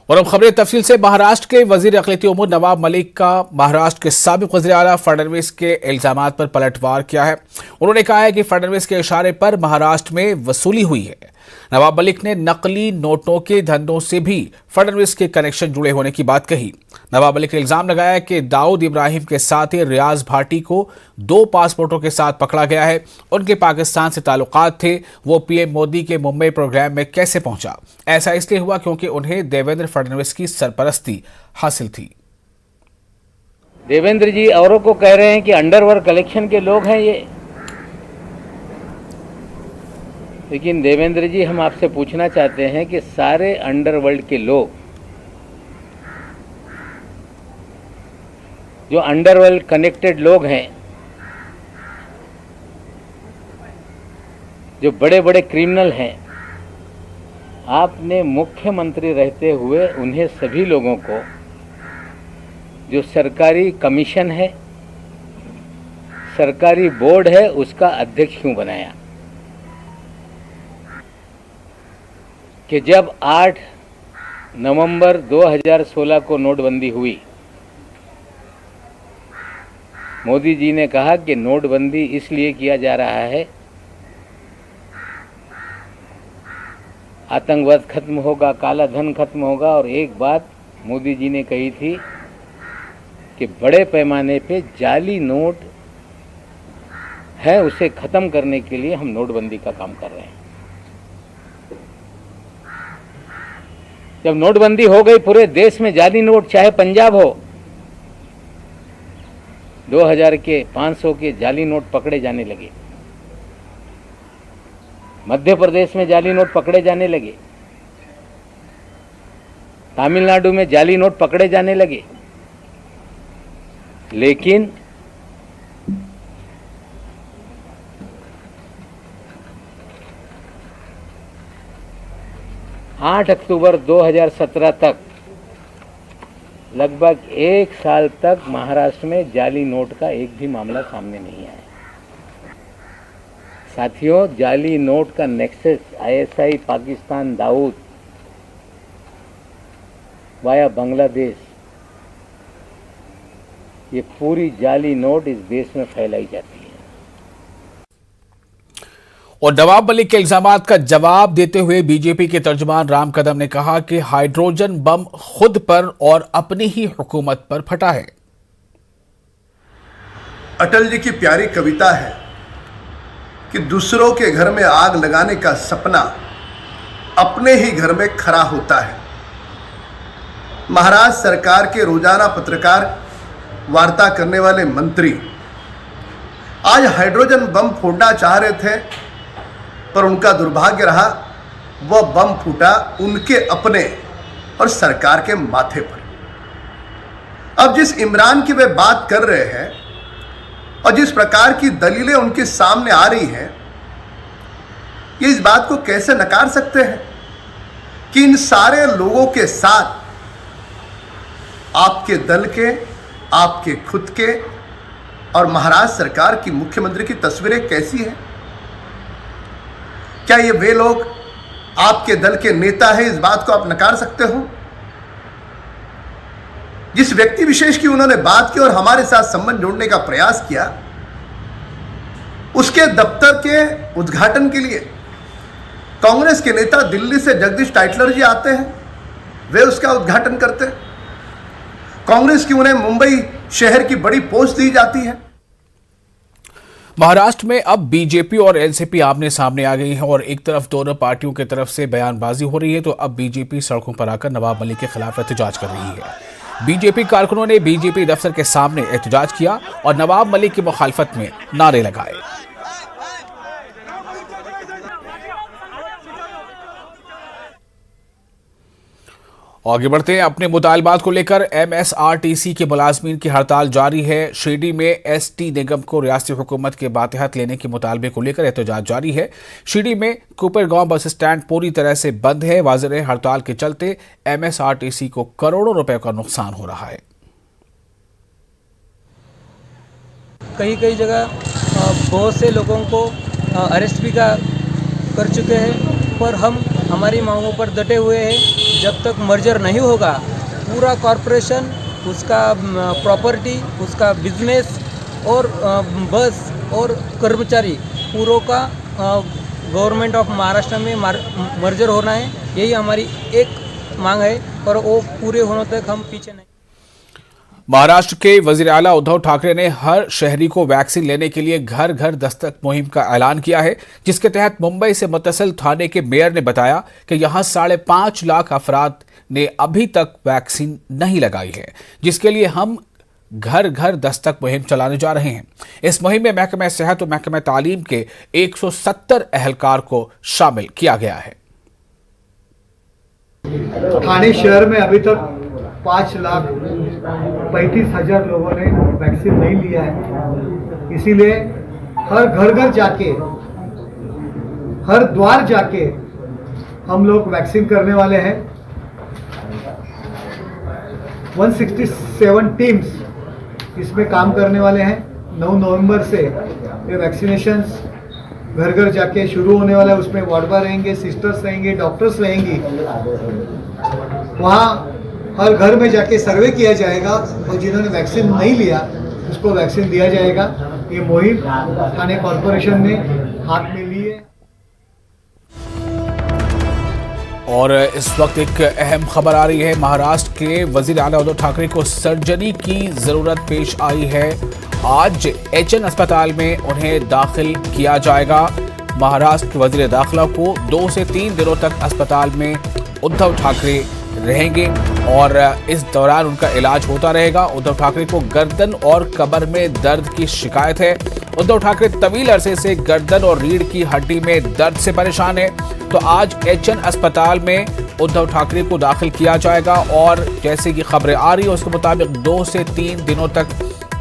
और अब खबरें तफसील से। महाराष्ट्र के वजीर अक़लियती उमूर नवाब मलिक का महाराष्ट्र के साबिक़ वज़ीर आला फडणवीस के इल्जामात पर पलटवार किया है। उन्होंने कहा है कि फडणवीस के इशारे पर महाराष्ट्र में वसूली हुई है। नवाब मलिक ने नकली नोटों के धंधों से भी फडणवीस के कनेक्शन जुड़े होने की बात कही। नवाब मलिक ने इल्जाम लगाया कि दाऊद इब्राहिम के साथ ही रियाज भाटी को 2 पासपोर्टों के साथ पकड़ा गया है। उनके पाकिस्तान से ताल्लुकात थे। वो पीएम मोदी के मुंबई प्रोग्राम में कैसे पहुंचा? ऐसा इसलिए हुआ क्योंकि उन्हें देवेंद्र फडणवीस की सरपरस्ती हासिल थी। देवेंद्र जी औरों को कह रहे हैं कि अंडरवर्ल्ड कलेक्शन के लोग हैं ये, लेकिन देवेंद्र जी हम आपसे पूछना चाहते हैं कि सारे अंडरवर्ल्ड के लोग जो अंडरवर्ल्ड कनेक्टेड लोग हैं, जो बड़े बड़े क्रिमिनल हैं, आपने मुख्यमंत्री रहते हुए उन्हें सभी लोगों को जो सरकारी कमीशन है, सरकारी बोर्ड है, उसका अध्यक्ष क्यों बनाया? कि जब 8 नवंबर 2016 को नोटबंदी हुई, मोदी जी ने कहा कि नोटबंदी इसलिए किया जा रहा है, आतंकवाद खत्म होगा, काला धन खत्म होगा। और एक बात मोदी जी ने कही थी कि बड़े पैमाने पे जाली नोट है, उसे खत्म करने के लिए हम नोटबंदी का काम कर रहे हैं। जब नोटबंदी हो गई पूरे देश में जाली नोट, चाहे पंजाब हो, 2000 के 500 के जाली नोट पकड़े जाने लगे। मध्य प्रदेश में जाली नोट पकड़े जाने लगे, तमिलनाडु में जाली नोट पकड़े जाने लगे। लेकिन आठ अक्टूबर 2017 तक, लगभग 1 साल तक महाराष्ट्र में जाली नोट का एक भी मामला सामने नहीं आया। साथियों, जाली नोट का nexus ISI Pakistan, Dawood via Bangladesh, ये पूरी जाली नोट इस देश में फैलाई जाती है। और नवाब मलिक के इल्जामात का जवाब देते हुए बीजेपी के तर्जुमान राम कदम ने कहा कि हाइड्रोजन बम खुद पर और अपनी ही हुकूमत पर फटा है। अटल जी की प्यारी कविता है कि दूसरों के घर में आग लगाने का सपना अपने ही घर में खरा होता है। महाराष्ट्र सरकार के रोजाना पत्रकार वार्ता करने वाले मंत्री आज हाइड्रोजन बम फोड़ना चाह रहे थे, पर उनका दुर्भाग्य रहा वह बम फूटा उनके अपने और सरकार के माथे पर। अब जिस इमरान की वे बात कर रहे हैं और जिस प्रकार की दलीलें उनके सामने आ रही हैं, ये इस बात को कैसे नकार सकते हैं कि इन सारे लोगों के साथ आपके दल के, आपके खुद के और महाराष्ट्र सरकार की मुख्यमंत्री की तस्वीरें कैसी हैं? क्या ये वे लोग आपके दल के नेता हैं? इस बात को आप नकार सकते हो? जिस व्यक्ति विशेष की उन्होंने बात की और हमारे साथ संबंध जोड़ने का प्रयास किया, उसके दफ्तर के उद्घाटन के लिए कांग्रेस के नेता दिल्ली से जगदीश टाइटलर जी आते हैं, वे उसका उद्घाटन करते हैं। कांग्रेस की उन्हें मुंबई शहर की बड़ी पोस्ट दी जाती है। महाराष्ट्र में अब बीजेपी और एनसीपी आमने सामने आ गई है और एक तरफ दोनों पार्टियों की तरफ से बयानबाजी हो रही है, तो अब बीजेपी सड़कों पर आकर नवाब मलिक के खिलाफ एहतजाज कर रही है। बीजेपी कारकुनों ने बीजेपी दफ्तर के सामने एहतजाज किया और नवाब मलिक की मुखालफत में नारे लगाए। आगे बढ़ते हैं। अपने मुतालबात को लेकर एमएसआरटीसी के मुलाजमीन की हड़ताल जारी है। शिरडी में एसटी निगम को रियासती हुकूमत के बातहत लेने के मुतालबे को लेकर एहतजाज जारी है। शिरडी में कुपरगांव बस स्टैंड पूरी तरह से बंद है। वाज़ेह हड़ताल के चलते एमएसआरटीसी को करोड़ों रुपए का नुकसान हो रहा है। कई जगह बहुत से लोगों को अरेस्ट भी कर चुके हैं, पर हम हमारी मांगों पर डटे हुए हैं। जब तक मर्जर नहीं होगा पूरा कॉरपोरेशन, उसका प्रॉपर्टी, उसका बिजनेस और बस और कर्मचारी पूरों का गवर्नमेंट ऑफ महाराष्ट्र में मर्जर होना है। यही हमारी एक मांग है और वो पूरे होने तक हम पीछे नहीं। महाराष्ट्र के वजीर आला उद्धव ठाकरे ने हर शहरी को वैक्सीन लेने के लिए घर घर दस्तक मुहिम का ऐलान किया है, जिसके तहत मुंबई से मुत्तसिल थाने के मेयर ने बताया कि यहां 5.5 लाख अफराद ने अभी तक वैक्सीन नहीं लगाई है, जिसके लिए हम घर घर दस्तक मुहिम चलाने जा रहे हैं। इस मुहिम में महकमा सेहत और महकमा तालीम के 170 एहलकार को शामिल किया गया है। ठाणे शहर में अभी तक 5,35,000 लोगों ने वैक्सीन नहीं लिया है। इसीलिए हर घर घर जाके, हर द्वार जाके हम लोग वैक्सीन करने वाले हैं। 167 टीम्स इसमें काम करने वाले हैं। 9 नवंबर से ये वैक्सीनेशंस घर घर जाके शुरू होने वाला है। उसमें वार्डवा रहेंगे, सिस्टर्स रहेंगे, डॉक्टर्स रहेंगी। वहाँ हर घर में जाके सर्वे किया जाएगा और जिन्होंने वैक्सीन नहीं लिया उसको वैक्सीन दिया जाएगा। ये मुहिम ठाणे कॉरपोरेशन ने हाथ में ली है। और इस वक्त एक अहम खबर आ रही है। महाराष्ट्र के वजीर आला उद्धव ठाकरे को सर्जरी की जरूरत पेश आई है। आज एचएन अस्पताल में उन्हें दाखिल किया जाएगा। महाराष्ट्र के वजीर दाखिला को 2 से 3 दिनों तक अस्पताल में उद्धव ठाकरे रहेंगे और इस दौरान उनका इलाज होता रहेगा। उद्धव ठाकरे को गर्दन और कमर में दर्द की शिकायत है। उद्धव ठाकरे तवील अरसे से गर्दन और रीढ़ की हड्डी में दर्द से परेशान है। तो आज एचएन अस्पताल में उद्धव ठाकरे को दाखिल किया जाएगा और जैसे कि खबरें आ रही है उसके मुताबिक 2 से 3 दिनों तक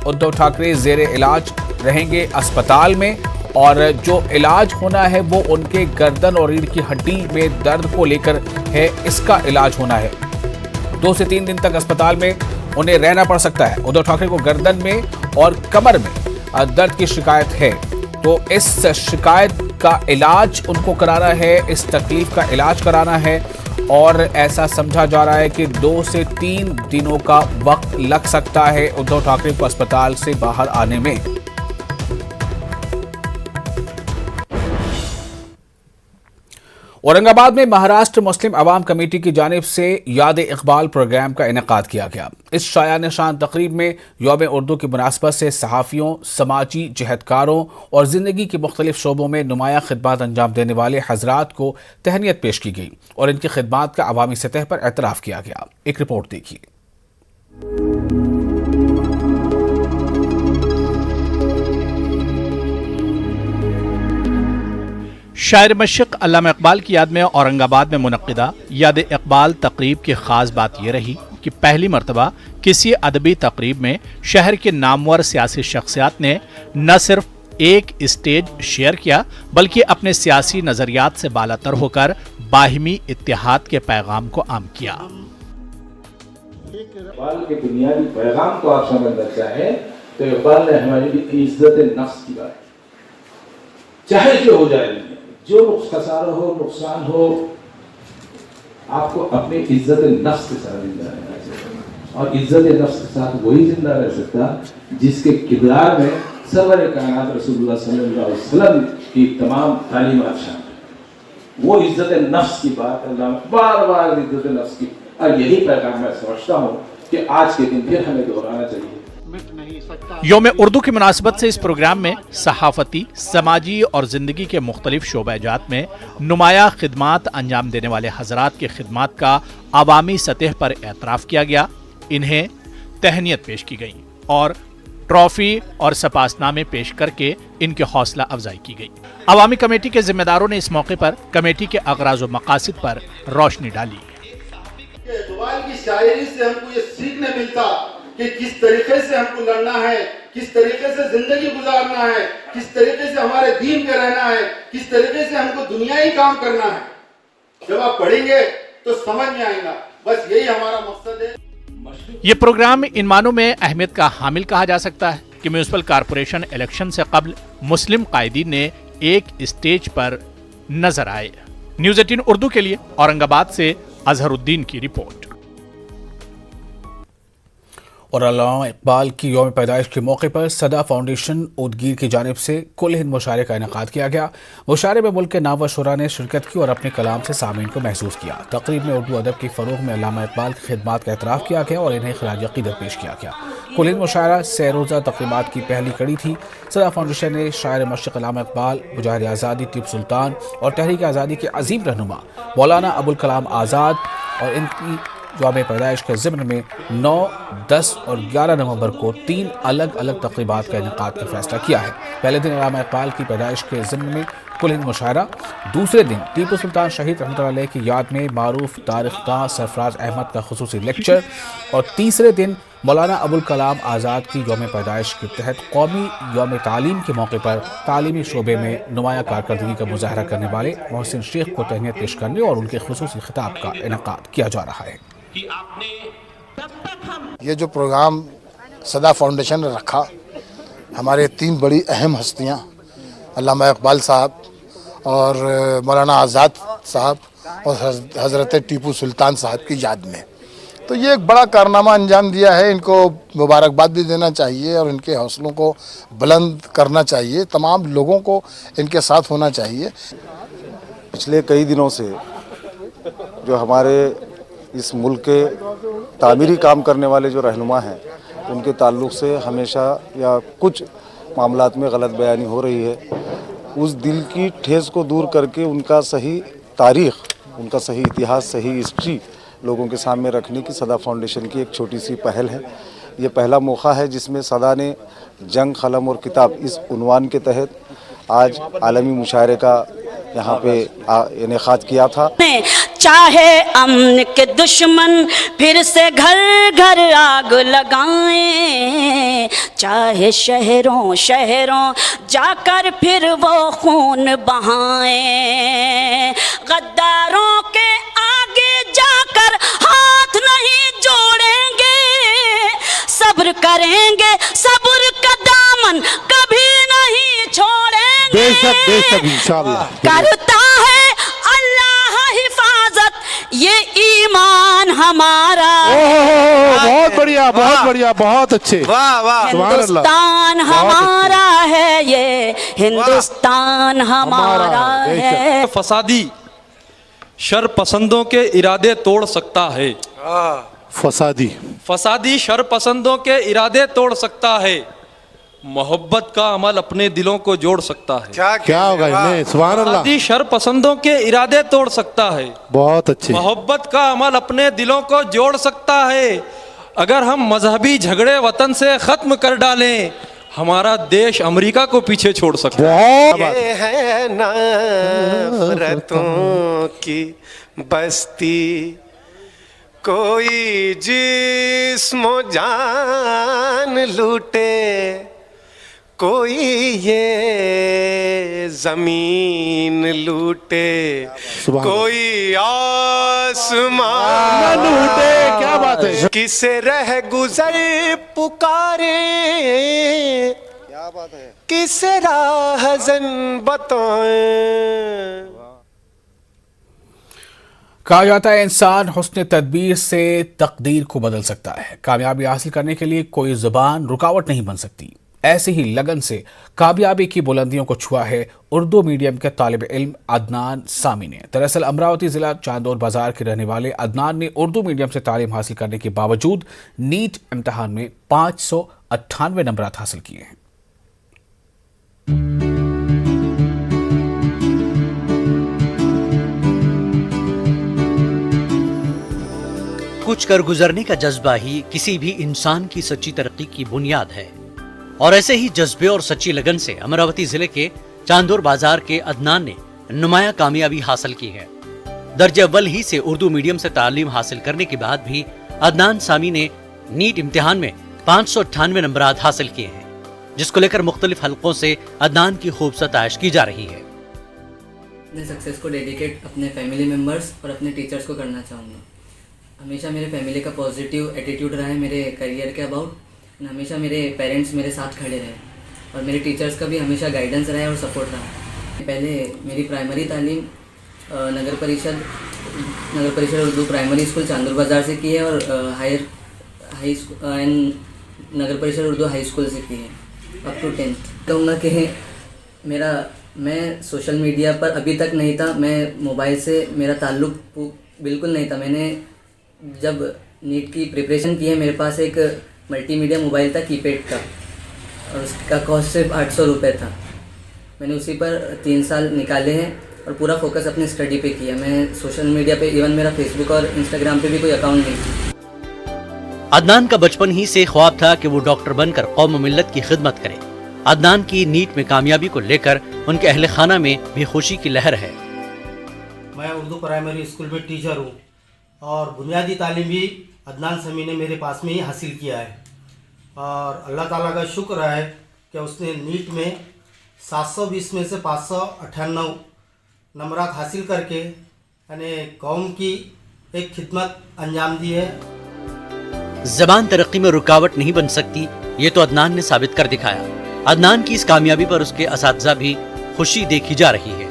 उद्धव ठाकरे जेरे इलाज रहेंगे अस्पताल में। और जो इलाज होना है वो उनके गर्दन और रीढ़ की हड्डी में दर्द को लेकर है, इसका इलाज होना है। 2 से 3 दिन तक अस्पताल में उन्हें रहना पड़ सकता है। उद्धव ठाकरे को गर्दन में और कमर में दर्द की शिकायत है, तो इस शिकायत का इलाज उनको कराना है, इस तकलीफ का इलाज कराना है और ऐसा समझा जा रहा है कि 2 से 3 दिनों का वक्त लग सकता है उद्धव ठाकरे को अस्पताल से बाहर आने में। औरंगाबाद में महाराष्ट्र मुस्लिम अवाम कमेटी की जानिब से याद इकबाल प्रोग्राम का इनेकाद किया गया। इस शाया निशान तकरीब में यौम उर्दू की मुनासबत से सहाफ़ियों, समाजी जहदकारों और ज़िंदगी के मुख्तलिफ शोबों में नुमाया खिदमात अंजाम देने वाले हजरात को तहनीत पेश की गई और इनकी खिदमात का अवामी सतह पर एतराफ़ किया गया। एक रिपोर्ट देखिए। शायर मशरिक़ अल्लामा इकबाल की याद में औरंगाबाद में मुनक्किदा याद इकबाल तकरीब की खास बात यह रही कि पहली मरतबा किसी अदबी तकरीब में शहर के नामवर सियासी शख्सियात ने न सिर्फ एक स्टेज शेयर किया बल्कि अपने सियासी नजरियात से बालातर होकर बाहिमी इत्तेहाद के पैगाम को आम किया। इकबाल के बुनियादी पैगाम को आप समझना चाहें तो इकबाल ने हमारी इज्जत नफ्स की बात, चाहे जो हो जाए, जो खसारा हो, नुकसान हो, आपको अपनी इज्जत नफ्स के साथ जिंदा रहना चाहिए। और इज्जत नफ्स के साथ वही जिंदा रह सकता जिसके किरदार में सरवर कायनात रसूलुल्लाह सल्लल्लाहु अलैहि वसल्लम की तमाम तालीमात शामिल। वो इज्जत नफ्स की बात अल्लाह बार बार इज्जत नफ्स की, और यही पैगाम मैं समझता हूँ कि आज के दिन फिर हमें दोहराना चाहिए। यौम उर्दू की मुनासबत से इस प्रोग्राम में सहाफती, समाजी और जिंदगी के मुख्तलिफ शोबाजात में नुमाया खिदमात अंजाम देने वाले हजरात की खिदमात का अवामी सतह पर एतराफ़ किया गया। इन्हें तहनीत पेश की गई और ट्रॉफी और सपासनामे पेश करके इनकी हौसला अफजाई की गई। अवामी कमेटी के जिम्मेदारों ने इस मौके पर कमेटी के अगराज व मकासिद पर रोशनी डाली। इकबाल की शायरी से हमको ये सीखने मिलता कि किस तरीके से हमको लड़ना है, किस तरीके से जिंदगी गुजारना है, किस तरीके से हमारे दीन पे रहना है, किस तरीके से हमको दुनियाई काम करना है। जब आप पढ़ेंगे तो समझ में आएगा। बस यही हमारा मकसद है। ये प्रोग्राम इन मानों में अहमियत का हामिल कहा जा सकता है कि म्यूनिसिपल कारपोरेशन इलेक्शन से कबल मुस्लिम कायदीन ने एक स्टेज पर नजर आए। न्यूज़ 18 उर्दू के लिए औरंगाबाद से अजहरुद्दीन की रिपोर्ट। और अल्लामा इकबाल की यौम पैदाइश के मौके पर सदा फाउंडेशन उदगीर की जानिब से कुल हिंद मुशायरे का इनेकाद किया गया। मुशायरे में मुल्क के नामवर शुरा ने शिरकत की और अपने कलाम से सामीन को महसूस किया। तकरीब में उर्दू अदब की फ़रोग़ में अल्लामा इकबाल की खिदमात का एतराफ़ किया गया और इन्हें खिराज अक़ीदत पेश किया गया। कुल हिंद मुशायरा सह रोज़ा तक़रीबात की पहली कड़ी थी। सदा फाउंडेशन ने शायर मशरिक़ अल्लामा इकबाल, मुजाहिद आज़ादी टीपू सुल्तान और तहरीक आज़ादी के अजीम रहनुमा मौलाना अबुल कलाम आज़ाद और इनकी यौम पैदाइश के ज़िम्न में 9, 10 और 11 नवंबर को 3 अलग अलग तक़रीबात का इनेकाद का फैसला किया है। पहले दिन अल्लामा इकबाल की पैदाइश के ज़िम्न में कुल हिंद मुशायरा, दूसरे दिन टीपू सुल्तान शहीद रहमतुल्लाह अलैह की याद में मारूफ तारिख़दां सरफराज अहमद का खुसूसी लेक्चर और तीसरे दिन मौलाना अबुल कलाम आज़ाद की यौम पैदाइश के तहत कौमी यौम तालीम के मौके पर तालीमी शोबे में नुमाया कारकर्दगी का मुजाहरा करने वाले मोहसिन शेख को तहनीत पेश करने और उनके खुसूसी खिताब का इनेकाद किया जा रहा है। ये जो प्रोग्राम सदा फाउंडेशन ने रखा, हमारे 3 बड़ी अहम हस्तियां अल्लामा इकबाल साहब और मौलाना आज़ाद साहब और हज़रत टीपू सुल्तान साहब की याद में, तो ये एक बड़ा कारनामा अंजाम दिया है। इनको मुबारकबाद भी देना चाहिए और इनके हौसलों को बुलंद करना चाहिए। तमाम लोगों को इनके साथ होना चाहिए। पिछले कई दिनों से जो हमारे इस मुल्क के तामीरी काम करने वाले जो रहनुमा हैं, उनके ताल्लुक़ से हमेशा या कुछ मामलात में गलत बयानी हो रही है। उस दिल की ठेस को दूर करके उनका सही तारीख़, उनका सही इतिहास, सही हिस्ट्री लोगों के सामने रखने की सदा फाउंडेशन की एक छोटी सी पहल है। ये पहला मौका है जिसमें सदा ने जंग, कलम और किताब इस उन्वान के तहत आज आलमी मुशायरे का यहाँ पे इनेकाद किया था। चाहे अमन के दुश्मन फिर से घर घर आग लगाएं, चाहे शहरों शहरों जाकर फिर वो खून बहाएं, गद्दारों के आगे जाकर हाथ नहीं जोड़ेंगे, सब्र करेंगे, सब्र का दामन कभी नहीं छोड़ेंगे। बेशक बेशक इंशाअल्लाह करता है अल्लाह हिफाजत, ये ईमान हमारा। बहुत बढ़िया, बहुत बढ़िया, बहुत अच्छे, वाह वाह। हिंदुस्तान हमारा है, ये हिंदुस्तान हमारा है। फसादी शर पसंदों के इरादे तोड़ सकता है। फसादी शर पसंदों के इरादे तोड़ सकता है, मोहब्बत का अमल अपने दिलों को जोड़ सकता है। क्या होगा इसमें? सुभान अल्लाह। फसादी शर पसंदों के इरादे तोड़ सकता है, बहुत अच्छे। मोहब्बत का अमल अपने दिलों को जोड़ सकता है। अगर हम मजहबी झगड़े वतन से खत्म कर डालें, हमारा देश अमेरिका को पीछे छोड़ सकता है। ये है नफरतों की बस्ती, कोई जिस्मो जान लूटे, कोई ये जमीन लूटे, कोई आसमान लूटे। क्या बात है? किसे रह गुजर पुकारे, क्या बात है? किसे राहज़न बताएं। कहा जाता है इंसान हुस्न तदबीर से तकदीर को बदल सकता है। कामयाबी हासिल करने के लिए कोई ज़ुबान रुकावट नहीं बन सकती। ऐसे ही लगन से कामयाबी की बुलंदियों को छुआ है उर्दू मीडियम के तालिब इल्म अदनान सामी ने। दरअसल अमरावती ज़िला चांदोर बाजार के रहने वाले अदनान ने उर्दू मीडियम से तालीम हासिल करने के बावजूद नीट इम्तिहान में 598 नंबरात हासिल किए हैं। कुछ कर गुजरने का जज्बा ही किसी भी इंसान की सच्ची तरक्की की बुनियाद है, और ऐसे ही जज्बे और सच्ची लगन से अमरावती जिले के चांदोर बाजार के अदनान ने नुमाया कामयाबी हासिल की है। दर्जे अव्वल ही से उर्दू मीडियम से तालीम हासिल करने के बाद भी अदनान सामी ने नीट इम्तिहान में 598 नंबरात हासिल किए हैं, जिसको लेकर मुख्तलिफ हलकों से अदनान की खूब सताइश की जा रही है। अपने सक्सेस को डेडिकेट अपने फैमिली मेम्बर्स और अपने टीचर्स को करना चाहूँगा। हमेशा मेरे फैमिली का पॉजिटिव एटीट्यूड रहा है मेरे करियर के अबाउट, हमेशा मेरे पेरेंट्स मेरे साथ खड़े रहे और मेरे टीचर्स का भी हमेशा गाइडेंस रहा है और सपोर्ट रहा है। पहले मेरी प्राइमरी तालीम नगर परिषद नगर परिषद उर्दू प्राइमरी स्कूल चांदूर बाज़ार से की है और हाई स्कूल एंड नगर परिषद उर्दू हाई स्कूल से की है अप टू 10th। कहूँगा कि मैं सोशल मीडिया पर अभी तक नहीं था, मैं मोबाइल से मेरा ताल्लुक़ बिल्कुल नहीं था। मैंने जब नीट की प्रिपरेशन की है, मेरे पास एक मल्टीमीडिया मोबाइल था कीपैड का और उसका कॉस्ट सिर्फ 800 रुपये था। मैंने उसी पर 3 साल निकाले हैं और पूरा फोकस अपने स्टडी पे किया। मैं सोशल मीडिया पे इवन मेरा फेसबुक और इंस्टाग्राम पे भी कोई अकाउंट नहीं था। अदनान का बचपन ही से ख्वाब था कि वो डॉक्टर बनकर कौम मिल्लत की खिदमत करे। अदनान की नीट में कामयाबी को लेकर उनके अहले खाना में भी खुशी की लहर है। मैं उर्दू प्राइमरी स्कूल में टीचर हूँ और बुनियादी तालीम भी अदनान समी ने मेरे पास में ही हासिल किया है और अल्लाह ताला का शुक्र है कि उसने नीट में 720 में से 598 नंबरात हासिल करके यानी कौम की एक खिदमत अंजाम दी है। ज़बान तरक्की में रुकावट नहीं बन सकती, ये तो अदनान ने साबित कर दिखाया। अदनान की इस कामयाबी पर उसके असातिज़ा भी खुशी देखी जा रही है।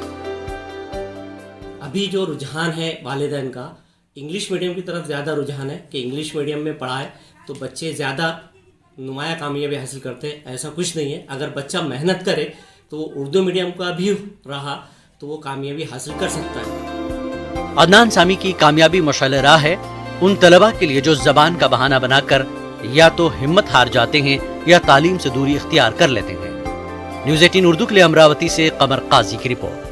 अभी जो रुझान है वालिदैन का इंग्लिश मीडियम की तरफ ज़्यादा रुझान है कि इंग्लिश मीडियम में पढ़ाए तो बच्चे ज़्यादा नुमाया कामयाबी हासिल करते हैं। ऐसा कुछ नहीं है, अगर बच्चा मेहनत करे तो उर्दू मीडियम का भी रहा तो वो कामयाबी हासिल कर सकता है। अदनान सामी की कामयाबी मशाल राह है उन तलबा के लिए जो ज़बान का बहाना बनाकर या तो हिम्मत हार जाते हैं या तालीम से दूरी इख्तियार कर लेते हैं। न्यूज़ 18 उर्दू के लिए अमरावती से कमर काजी की रिपोर्ट।